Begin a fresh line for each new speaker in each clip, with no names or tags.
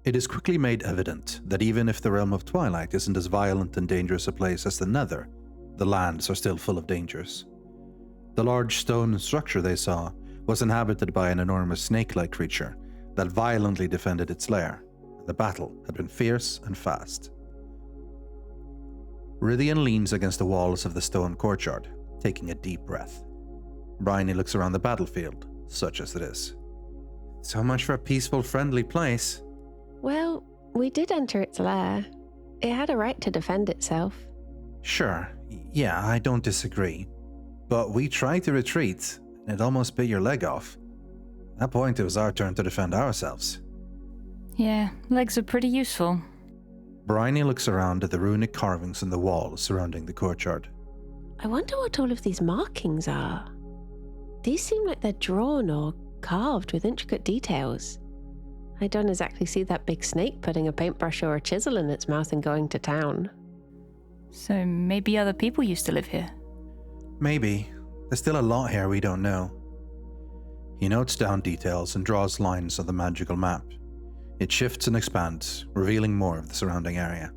It is quickly made evident that even if the Realm of Twilight isn't as violent and dangerous a place as the Nether, the lands are still full of dangers. The large stone structure they saw was inhabited by an enormous snake-like creature that violently defended its lair. The battle had been fierce and fast. Rythian leans against the walls of the stone courtyard, taking a deep breath. Briony looks around the battlefield, such as it is. So much for a peaceful, friendly place.
Well, we did enter its lair. It had a right to defend itself.
Sure, yeah, I don't disagree. But we tried to retreat, and it almost bit your leg off. At that point, it was our turn to defend ourselves.
Yeah, legs are pretty useful.
Briony looks around at the runic carvings on the walls surrounding the courtyard.
I wonder what all of these markings are. These seem like they're drawn or carved with intricate details. I don't exactly see that big snake putting a paintbrush or a chisel in its mouth and going to town.
So maybe other people used to live here?
Maybe. There's still a lot here we don't know. He notes down details and draws lines on the magical map. It shifts and expands, revealing more of the surrounding area.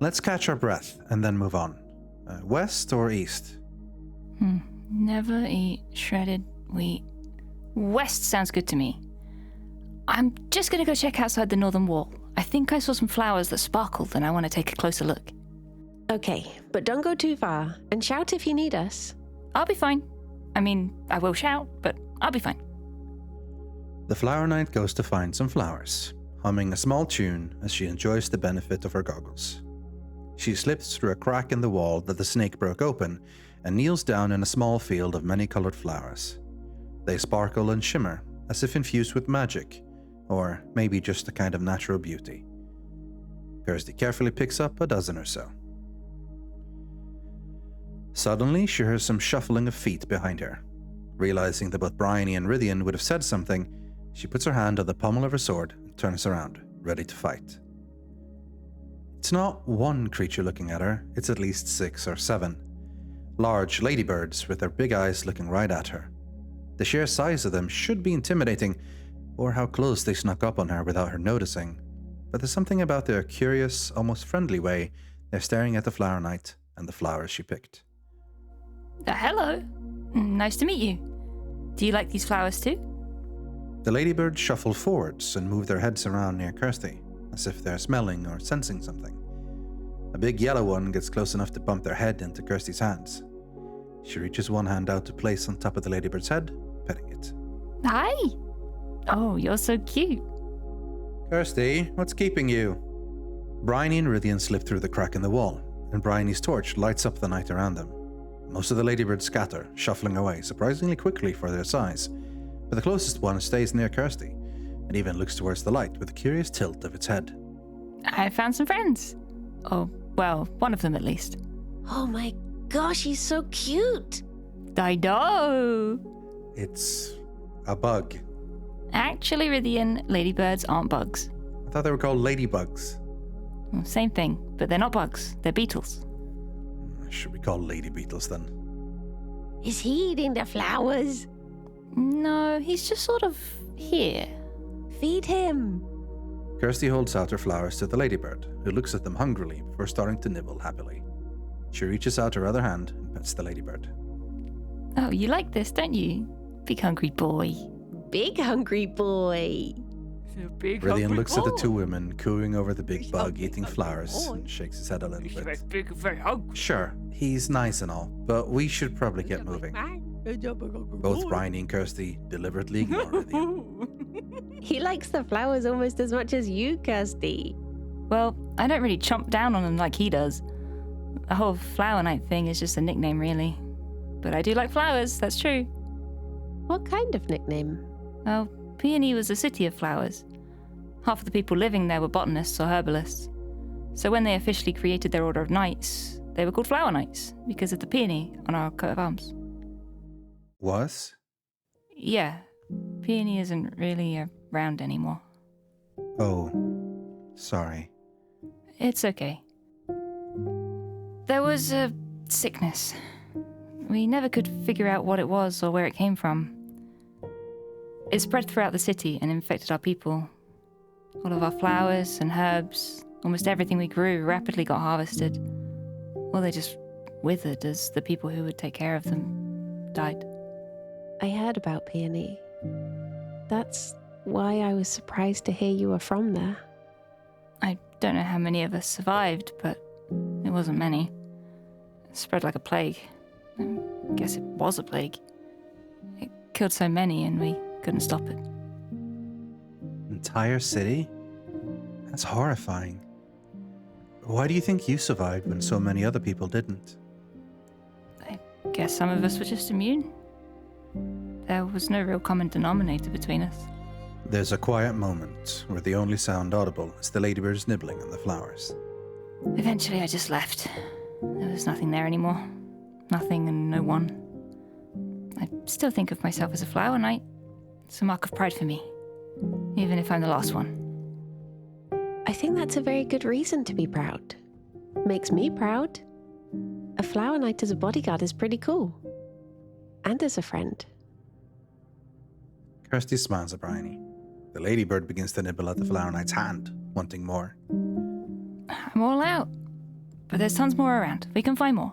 Let's catch our breath and then move on. West or east?
Never eat shredded wheat. West sounds good to me. I'm just gonna go check outside the northern wall. I think I saw some flowers that sparkled and I want to take a closer look.
Okay, but don't go too far, and shout if you need us.
I'll be fine. I mean, I will shout, but I'll be fine.
The Flower Knight goes to find some flowers, humming a small tune as she enjoys the benefit of her goggles. She slips through a crack in the wall that the snake broke open and kneels down in a small field of many-colored flowers. They sparkle and shimmer, as if infused with magic, or maybe just a kind of natural beauty. Kirsty carefully picks up a dozen or so. Suddenly, she hears some shuffling of feet behind her. Realizing that both Briony and Rythian would have said something, she puts her hand on the pommel of her sword and turns around, ready to fight. It's not one creature looking at her, it's at least 6 or 7. Large ladybirds with their big eyes looking right at her. The sheer size of them should be intimidating, or how close they snuck up on her without her noticing. But there's something about their curious, almost friendly way they're staring at the Flower Knight and the flowers she picked.
Hello. Nice to meet you. Do you like these flowers too?
The ladybirds shuffle forwards and move their heads around near Kirsty, as if they're smelling or sensing something. A big yellow one gets close enough to bump their head into Kirsty's hands. She reaches one hand out to place on top of the ladybird's head, petting it.
Hi. Oh, you're so cute.
Kirsty, what's keeping you? Briony and Rythian slip through the crack in the wall, and Briony's torch lights up the night around them. Most of the ladybirds scatter, shuffling away surprisingly quickly for their size, but the closest one stays near Kirsty, and even looks towards the light with a curious tilt of its head.
I found some friends. Oh, well, one of them at least.
Oh my gosh, he's so cute!
I know!
It's a bug.
Actually, Rythian, ladybirds aren't bugs.
I thought they were called ladybugs.
Well, same thing, but they're not bugs. They're beetles.
Should we call lady beetles then?
Is he eating the flowers?
No, he's just sort of here.
Feed him.
Kirsty holds out her flowers to the ladybird, who looks at them hungrily before starting to nibble happily. She reaches out her other hand and pets the ladybird.
Oh, you like this, don't you? Big hungry boy.
Big hungry boy.
Rythian looks at the two women cooing over the big bug eating flowers and shakes his head a little bit. Sure, he's nice and all, but we should probably get moving. Both Briony and Kirsty deliberately ignore Rythian.
He likes the flowers almost as much as you, Kirsty.
Well, I don't really chomp down on them like he does. The whole Flower Knight thing is just a nickname, really. But I do like flowers, that's true.
What kind of nickname?
Well, Briony was a city of flowers. Half of the people living there were botanists or herbalists. So when they officially created their Order of Knights, they were called Flower Knights because of the peony on our coat of arms.
Was?
Yeah, Briony isn't really around anymore.
Oh, sorry.
It's okay. There was a sickness. We never could figure out what it was or where it came from. It spread throughout the city and infected our people. All of our flowers and herbs, almost everything we grew rapidly got harvested. Or they just withered as the people who would take care of them died.
I heard about Briony. That's why I was surprised to hear you were from there.
I don't know how many of us survived, but it wasn't many. It spread like a plague. I guess it was a plague. It killed so many and we couldn't stop it.
Entire city? That's horrifying. Why do you think you survived when so many other people didn't?
I guess some of us were just immune. There was no real common denominator between us.
There's a quiet moment where the only sound audible is the ladybirds nibbling on the flowers.
Eventually I just left. There was nothing there anymore. Nothing and no one. I still think of myself as a flower knight. It's a mark of pride for me, even if I'm the last one.
I think that's a very good reason to be proud. Makes me proud. A flower knight as a bodyguard is pretty cool. And as a friend.
Kirsty smiles at Briony. The ladybird begins to nibble at the flower knight's hand, wanting more.
I'm all out. But there's tons more around. We can find more.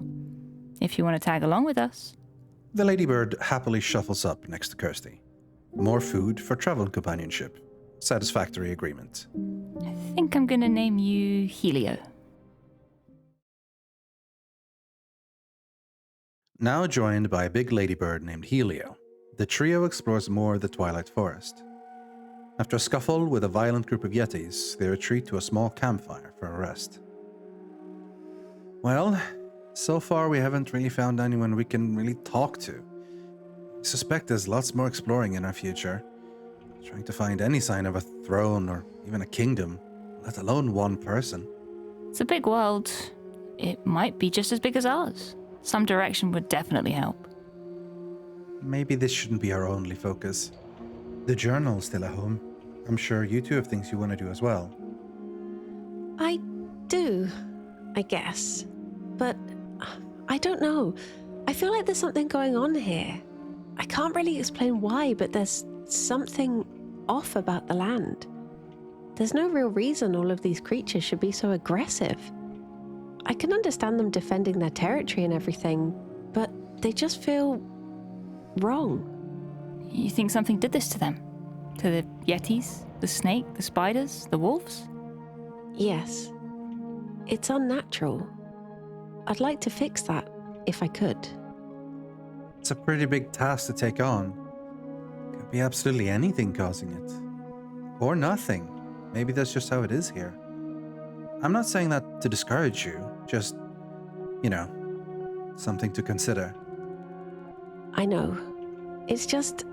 If you want to tag along with us.
The ladybird happily shuffles up next to Kirsty. More food for travel companionship. Satisfactory agreement.
I think I'm going to name you Helio.
Now joined by a big ladybird named Helio, the trio explores more of the Twilight Forest. After a scuffle with a violent group of yetis, they retreat to a small campfire for a rest. Well, so far we haven't really found anyone we can really talk to. I suspect there's lots more exploring in our future. Trying to find any sign of a throne or even a kingdom, let alone one person.
It's a big world. It might be just as big as ours. Some direction would definitely help.
Maybe this shouldn't be our only focus. The journal's still at home. I'm sure you two have things you want to do as well.
I do, I guess. But I don't know. I feel like there's something going on here. I can't really explain why, but there's something off about the land. There's no real reason all of these creatures should be so aggressive. I can understand them defending their territory and everything, but they just feel wrong.
You think something did this to them? To the yetis, the snake, the spiders, the wolves?
Yes. It's unnatural. I'd like to fix that, if I could.
It's a pretty big task to take on. Could be absolutely anything causing it. Or nothing. Maybe that's just how it is here. I'm not saying that to discourage you, just, something to consider.
I know. It's just,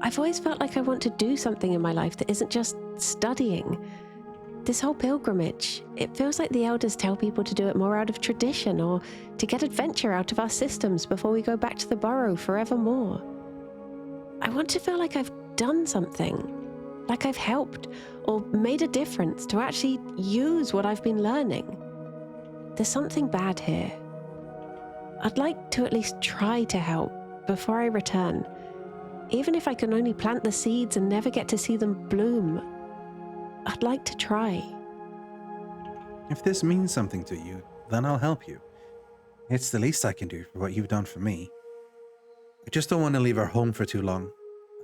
I've always felt like I want to do something in my life that isn't just studying. This whole pilgrimage, it feels like the elders tell people to do it more out of tradition or to get adventure out of our systems before we go back to the burrow forevermore. I want to feel like I've done something, like I've helped or made a difference to actually use what I've been learning. There's something bad here. I'd like to at least try to help before I return, even if I can only plant the seeds and never get to see them bloom. I'd like to try.
If this means something to you, then I'll help you. It's the least I can do for what you've done for me. I just don't want to leave our home for too long.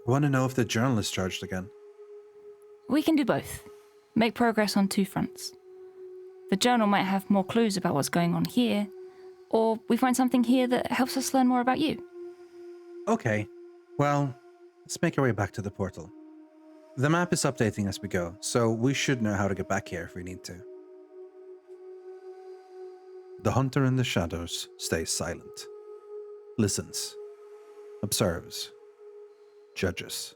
I want to know if the journal is charged again.
We can do both. Make progress on two fronts. The journal might have more clues about what's going on here, or we find something here that helps us learn more about you.
Okay, well, let's make our way back to the portal. The map is updating as we go, so we should know how to get back here if we need to. The hunter in the shadows stays silent, listens, observes, judges.